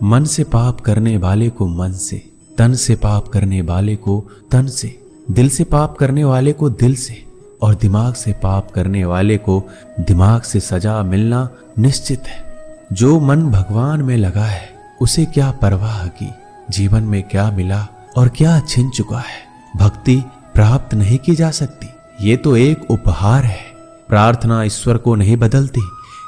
मन से पाप करने वाले को मन से, तन से पाप करने वाले को तन से, दिल से पाप करने वाले को दिल से और दिमाग से पाप करने वाले को दिमाग से सजा मिलना निश्चित है। जो मन भगवान में लगा है उसे क्या परवाह की जीवन में क्या मिला और क्या छिन चुका है। भक्ति प्राप्त नहीं की जा सकती, ये तो एक उपहार है। प्रार्थना ईश्वर को नहीं बदलती,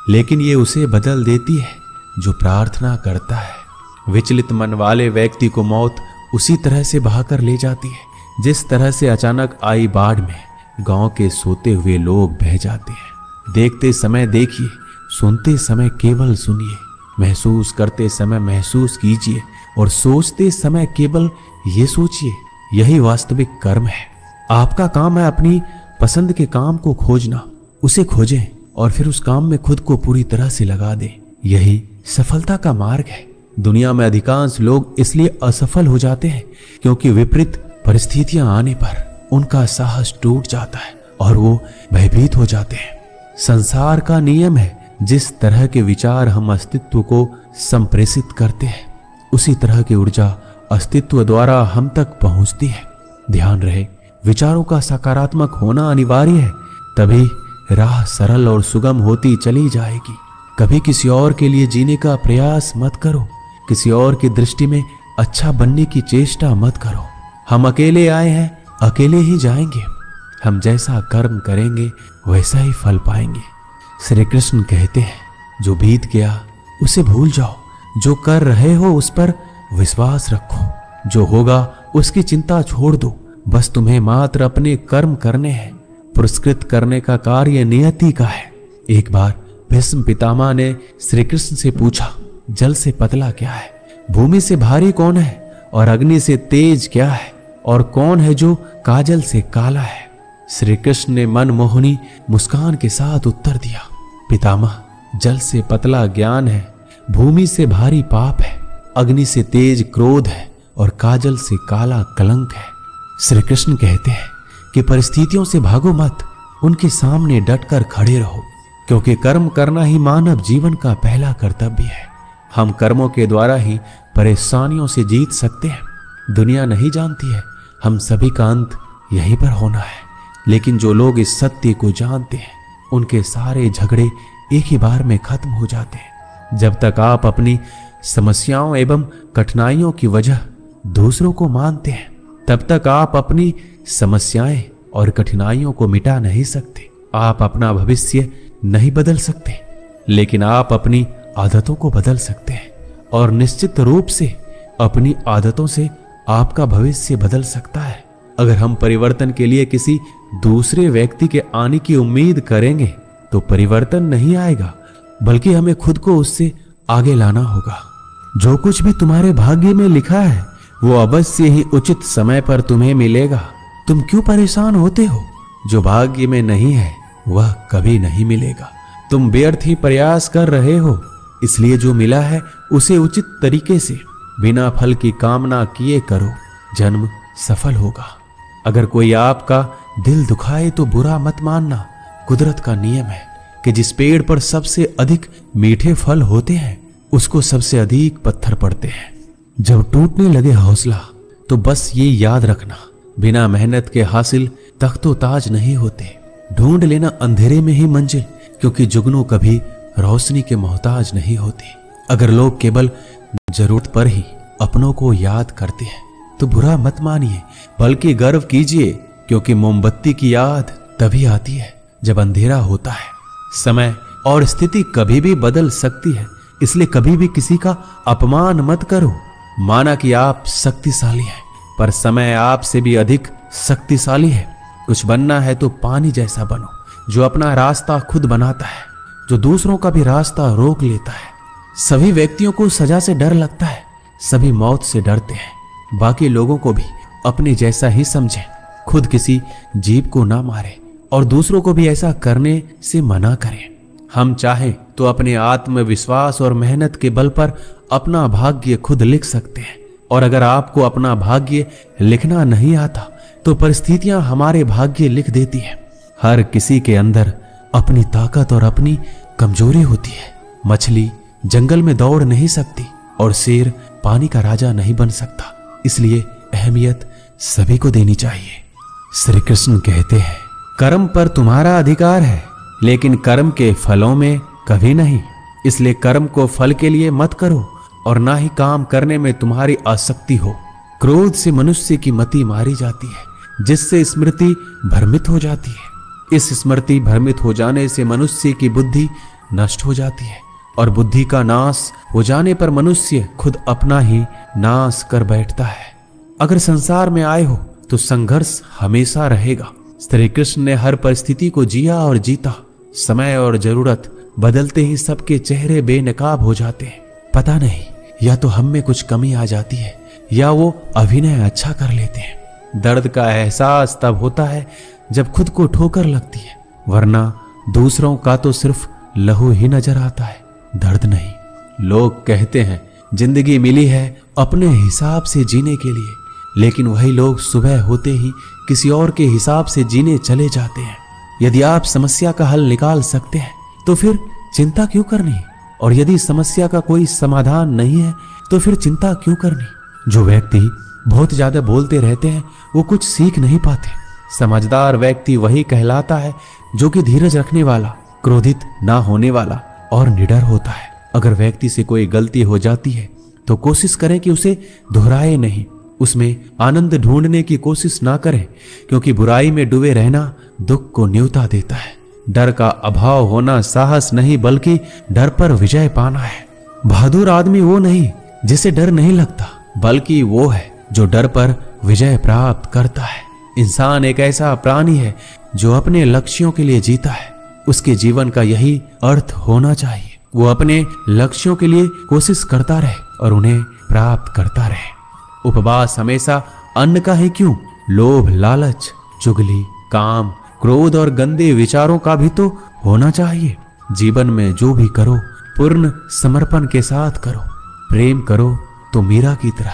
लेकिन ये उसे बदल देती है जो प्रार्थना करता है। विचलित मन वाले व्यक्ति को मौत उसी तरह से बहाकर ले जाती है जिस तरह से अचानक आई बाढ़ में गांव के सोते हुए लोग बह जाते हैं। देखते समय देखिए, सुनते समय केवल सुनिए, महसूस करते समय महसूस कीजिए और सोचते समय केवल ये सोचिए, यही वास्तविक कर्म है। आपका काम है अपनी पसंद के काम को खोजना, उसे खोजें और फिर उस काम में खुद को पूरी तरह से लगा दें। यही सफलता का मार्ग है। दुनिया में अधिकांश लोग इसलिए असफल हो जाते हैं क्योंकि विपरीत परिस्थितियां आने पर उनका साहस टूट जाता है और वो भयभीत हो जाते हैं। संसार का नियम है, जिस तरह के विचार हम अस्तित्व को संप्रेषित करते हैं उसी तरह की ऊर्जा अस्तित्व द्वारा हम तक पहुंचती है। ध्यान रहे, विचारों का सकारात्मक होना अनिवार्य है, तभी राह सरल और सुगम होती चली जाएगी। कभी किसी और के लिए जीने का प्रयास मत करो, किसी और की दृष्टि में अच्छा बनने की चेष्टा मत करो। हम अकेले आए हैं, अकेले ही जाएंगे। हम जैसा कर्म करेंगे वैसा ही फल पाएंगे। श्री कृष्ण कहते हैं, जो बीत गया उसे भूल जाओ, जो कर रहे हो उस पर विश्वास रखो, जो होगा उसकी चिंता छोड़ दो। बस तुम्हें मात्र अपने कर्म करने हैं, पुरस्कृत करने का कार्य नियति का है। एक बार भीष्म पितामह ने श्री कृष्ण से पूछा, जल से पतला क्या है, भूमि से भारी कौन है और अग्नि से तेज क्या है, और कौन है जो काजल से काला है। श्री कृष्ण ने मनमोहनी मुस्कान के साथ उत्तर दिया, पितामह, जल से पतला ज्ञान है, भूमि से भारी पाप है, अग्नि से तेज क्रोध है और काजल से काला कलंक है। श्री कृष्ण कहते हैं कि परिस्थितियों से भागो मत, उनके सामने डटकर खड़े रहो, क्योंकि कर्म करना ही मानव जीवन का पहला कर्तव्य है। हम कर्मों के द्वारा ही परेशानियों से जीत सकते हैं। दुनिया नहीं जानती है हम सभी का अंत यहीं पर होना है, लेकिन जो लोग इस सत्य को जानते हैं उनके सारे झगड़े एक ही बार में खत्म हो जाते हैं। जब तक आप अपनी समस्याओं एवं कठिनाइयों की वजह दूसरों को मानते हैं, तब तक आप अपनी समस्याएं और कठिनाइयों को मिटा नहीं सकते। आप अपना भविष्य नहीं बदल सकते, लेकिन आप अपनी आदतों को बदल सकते हैं, और निश्चित रूप से अपनी आदतों से आपका भविष्य बदल सकता है। अगर हम परिवर्तन के लिए किसी दूसरे व्यक्ति के आने की उम्मीद करेंगे तो परिवर्तन नहीं आएगा, बल्कि हमें खुद को उससे आगे लाना होगा। जो कुछ भी तुम्हारे भाग्य में लिखा है वो अवश्य ही उचित समय पर तुम्हें मिलेगा। तुम क्यों परेशान होते हो? जो भाग्य में नहीं है वह कभी नहीं मिलेगा। तुम व्यर्थ ही प्रयास कर रहे हो, इसलिए जो मिला है उसे उचित तरीके से बिना फल की कामना किए करो, जन्म सफल होगा। अगर कोई आपका दिल दुखाए तो बुरा मत मानना। कुदरत का नियम है कि जिस पेड़ पर सबसे अधिक मीठे फल होते हैं उसको सबसे अधिक पत्थर पड़ते हैं। जब टूटने लगे हौसला तो बस ये याद रखना, बिना मेहनत के हासिल तख्तो ताज नहीं होते। ढूंढ लेना अंधेरे में ही मंजिल, क्योंकि जुगनू कभी रोशनी के मोहताज नहीं होते। अगर लोग केवल जरूरत पर ही अपनों को याद करते हैं तो बुरा मत मानिए, बल्कि गर्व कीजिए, क्योंकि मोमबत्ती की याद तभी आती है जब अंधेरा होता है। समय और स्थिति कभी भी बदल सकती है, इसलिए कभी भी किसी का अपमान मत करो। माना कि आप शक्तिशाली हैं, पर समय आपसे भी अधिक शक्तिशाली है। कुछ बनना है तो पानी जैसा बनो, जो अपना रास्ता खुद बनाता है, जो दूसरों का भी रास्ता रोक लेता है। सभी व्यक्तियों को सजा से डर लगता है, सभी मौत से डरते हैं। बाकी लोगों को भी अपने जैसा ही समझें। खुद किसी जीव को ना मारे और दूसरों को भी ऐसा करने से मना करें। हम चाहें तो अपने आत्मविश्वास और मेहनत के बल पर अपना भाग्य खुद लिख सकते हैं। और अगर आपको अपना भाग्य लिखना नहीं आता तो परिस्थितियां हमारे भाग्य लिख देती हैं। हर किसी के अंदर अपनी ताकत और अपनी कमजोरी होती है। मछली जंगल में दौड़ नहीं सकती, और शेर पानी का राजा नहीं बन सकता, इसलिए अहमियत सभी को देनी चाहिए। श्री कृष्ण कहते हैं, कर्म पर तुम्हारा अधिकार है, लेकिन कर्म के फलों में कभी नहीं। इसलिए कर्म को फल के लिए मत करो और ना ही काम करने में तुम्हारी आसक्ति हो। क्रोध से मनुष्य की मति मारी जाती है, जिससे स्मृति भ्रमित हो जाती है। इस स्मृति भ्रमित हो जाने से मनुष्य की बुद्धि नष्ट हो जाती है, और बुद्धि का नाश हो जाने पर मनुष्य खुद अपना ही नाश कर बैठता है। अगर संसार में आए हो तो संघर्ष हमेशा रहेगा। श्री कृष्ण ने हर परिस्थिति को जिया और जीता। समय और जरूरत बदलते ही सबके चेहरे बेनकाब हो जाते हैं। पता नहीं, या तो हम में कुछ कमी आ जाती है या वो अभिनय अच्छा कर लेते हैं। दर्द का एहसास तब होता है जब खुद को ठोकर लगती है, वरना दूसरों का तो सिर्फ लहू ही नजर आता है, दर्द नहीं। लोग कहते हैं जिंदगी मिली है अपने हिसाब से जीने के लिए, लेकिन वही लोग सुबह होते ही किसी और के हिसाब से जीने चले जाते हैं। यदि आप समस्या का हल निकाल सकते हैं तो फिर चिंता क्यों करनी, और यदि समस्या का कोई समाधान नहीं है तो फिर चिंता क्यों करनी। जो व्यक्ति बहुत ज्यादा बोलते रहते हैं वो कुछ सीख नहीं पाते। समझदार व्यक्ति वही कहलाता है जो कि धीरज रखने वाला, क्रोधित ना होने वाला और निडर होता है। अगर व्यक्ति से कोई गलती हो जाती है तो कोशिश करें कि उसे दोहराए नहीं, उसमें आनंद ढूंढने की कोशिश ना करें, क्योंकि बुराई में डूबे रहना दुख को न्योता देता है। डर का अभाव होना साहस नहीं बल्कि डर पर विजय पाना है। बहादुर आदमी वो नहीं जिसे डर नहीं लगता, बल्कि वो है जो डर पर विजय प्राप्त करता है। इंसान एक ऐसा प्राणी है जो अपने लक्ष्यों के लिए जीता है। उसके जीवन का यही अर्थ होना चाहिए। वो अपने लक्ष्यों के लिए कोशिश करता रहे और उन्हें प्राप्त करता रहे। उपवास हमेशा अन्न का ही क्यों, लोभ, लालच, चुगली, काम, क्रोध और गंदे विचारों का भी तो होना चाहिए। जीवन में जो भी करो पूर्ण समर्पण के साथ करो। प्रेम करो तो मीरा की तरह,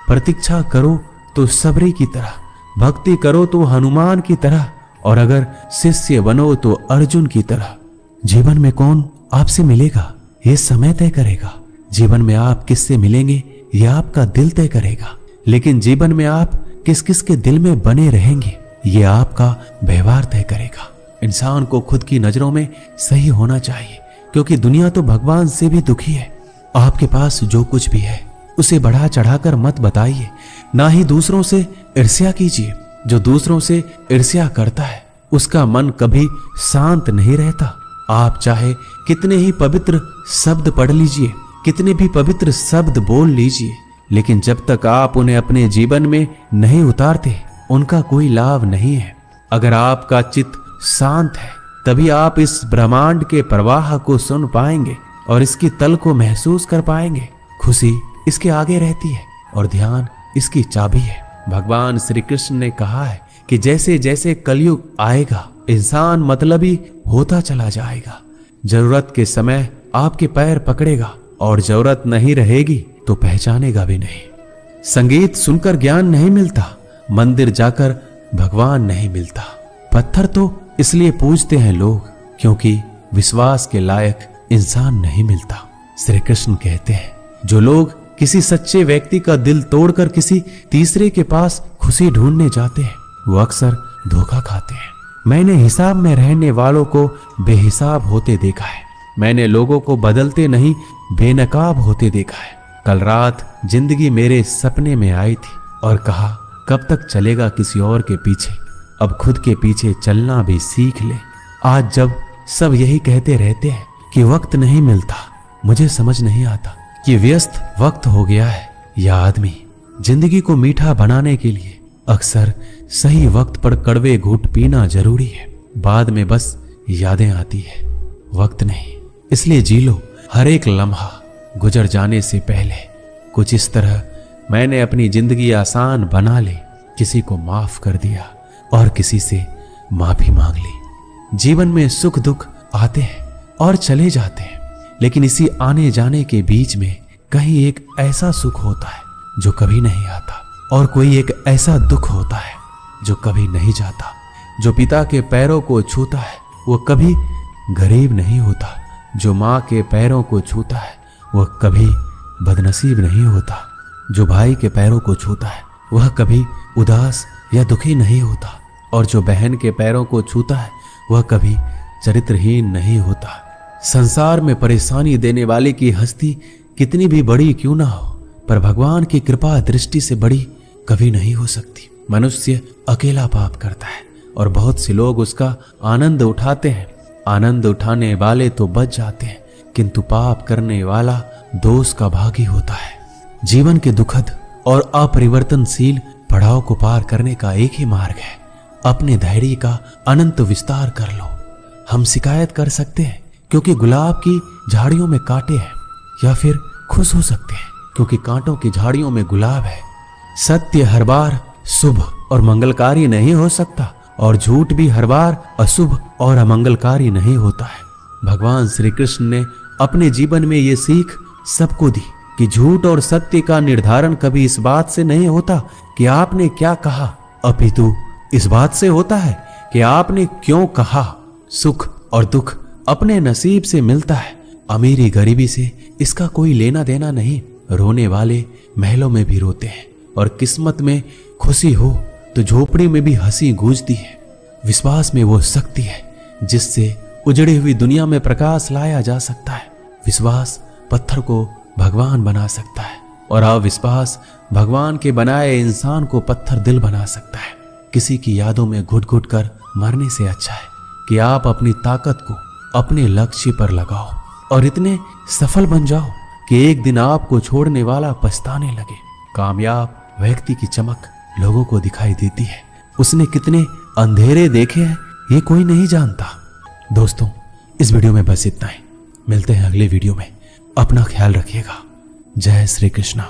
प्रतीक्षा करो तो सबरी की तरह, भक्ति करो तो हनुमान की तरह, और अगर शिष्य बनो तो अर्जुन की तरह। जीवन में कौन आपसे मिलेगा ये समय तय करेगा। जीवन में आप किससे मिलेंगे ये आपका दिल तय करेगा। लेकिन जीवन में आप किस किस के दिल में बने रहेंगे ये आपका व्यवहार तय करेगा। इंसान को खुद की नजरों में सही होना चाहिए, क्योंकि दुनिया तो भगवान से भी दुखी है। आपके पास जो कुछ भी है उसे बढ़ा चढ़ाकर मत बताइए, ना ही दूसरों से ईर्ष्या कीजिए। जो दूसरों से ईर्ष्या करता है उसका मन कभी शांत नहीं रहता। आप चाहे कितने ही पवित्र शब्द पढ़ लीजिए, कितने भी पवित्र शब्द बोल लीजिए, लेकिन जब तक आप उन्हें अपने जीवन में नहीं उतारते उनका कोई लाभ नहीं है। अगर आपका चित्त शांत है तभी आप इस ब्रह्मांड के प्रवाह को सुन पाएंगे और इसकी तल को महसूस कर पाएंगे। खुशी इसके आगे रहती है और ध्यान इसकी चाबी है। भगवान श्री कृष्ण ने कहा है कि जैसे जैसे कलयुग आएगा इंसान मतलबी होता चला जाएगा। जरूरत के समय आपके पैर पकड़ेगा और जरूरत नहीं रहेगी तो पहचानेगा भी नहीं। संगीत सुनकर ज्ञान नहीं मिलता, मंदिर जाकर भगवान नहीं मिलता। पत्थर तो इसलिए पूजते हैं लोग क्योंकि विश्वास के लायक इंसान नहीं मिलता। श्री कृष्ण कहते हैं जो लोग किसी सच्चे व्यक्ति का दिल तोड़कर किसी तीसरे के पास खुशी ढूंढने जाते हैं वो अक्सर धोखा खाते हैं। मैंने हिसाब में रहने वालों को बेहिसाब होते देखा है। मैंने लोगों को बदलते नहीं बेनकाब होते देखा है। कल रात जिंदगी मेरे सपने में आई थी और कहा कब तक चलेगा किसी और के पीछे, अब खुद के पीछे चलना भी सीख ले। आज जब सब यही कहते रहते हैं कि वक्त नहीं मिलता, मुझे समझ नहीं आता कि व्यस्त वक्त हो गया है या आदमी जिंदगी को मीठा बनाने के लिए अक्सर सही वक्त पर कड़वे घूंट पीना जरूरी है। बाद में बस यादें आती है, वक्त नहीं। इसलिए जी लो हर एक लम्हा गुजर जाने से पहले। कुछ इस तरह मैंने अपनी जिंदगी आसान बना ली, किसी को माफ कर दिया और किसी से माफी मांग ली। जीवन में सुख दुख आते हैं और चले जाते हैं, लेकिन इसी आने जाने के बीच में कहीं एक ऐसा सुख होता है जो कभी नहीं आता और कोई एक ऐसा दुख होता है जो कभी नहीं जाता। जो पिता के पैरों को छूता है वो कभी गरीब नहीं होता, जो माँ के पैरों को छूता है वो कभी बदनसीब नहीं होता। जो भाई के पैरों को छूता है वह कभी उदास या दुखी नहीं होता, और जो बहन के पैरों को छूता है वह कभी चरित्रहीन नहीं होता। संसार में परेशानी देने वाले की हस्ती कितनी भी बड़ी क्यों ना हो, पर भगवान की कृपा दृष्टि से बड़ी कभी नहीं हो सकती। मनुष्य अकेला पाप करता है और बहुत से लोग उसका आनंद उठाते हैं। आनंद उठाने वाले तो बच जाते हैं, किंतु पाप करने वाला दोष का भागी होता है। जीवन के दुखद और अपरिवर्तनशील पड़ाव को पार करने का एक ही मार्ग है, अपने धैर्य का अनंत विस्तार कर लो। हम शिकायत कर सकते हैं क्योंकि गुलाब की झाड़ियों में कांटे हैं, या फिर खुश हो सकते हैं क्योंकि कांटों की झाड़ियों में गुलाब है। सत्य हर बार शुभ और मंगलकारी नहीं हो सकता, और झूठ भी हर बार अशुभ और अमंगलकारी नहीं होता है। भगवान श्री कृष्ण ने अपने जीवन में ये सीख सबको दी कि झूठ और सत्य का निर्धारण कभी इस बात से नहीं होता कि आपने क्या कहा, अपितु इस बात से होता है कि आपने क्यों कहा। सुख और दुख अपने नसीब से मिलता है, अमीरी गरीबी से इसका कोई लेना देना नहीं। रोने वाले महलों में भी रोते हैं, और किस्मत में खुशी हो तो झोपड़ी में भी हंसी गूंजती है। विश्वास में वो शक्ति है जिससे उजड़ी हुई दुनिया में प्रकाश लाया जा सकता है। विश्वास पत्थर को भगवान बना सकता है, और अविश्वास भगवान के बनाए इंसान को पत्थर दिल बना सकता है। किसी की यादों में घुट घुट कर मरने से अच्छा है कि आप अपनी ताकत को अपने लक्ष्य पर लगाओ और इतने सफल बन जाओ कि एक दिन आपको छोड़ने वाला पछताने लगे। कामयाब व्यक्ति की चमक लोगों को दिखाई देती है, उसने कितने अंधेरे देखे हैं ये कोई नहीं जानता। दोस्तों, इस वीडियो में बस इतना ही। मिलते हैं अगले वीडियो में। अपना ख्याल रखिएगा। जय श्री कृष्णा।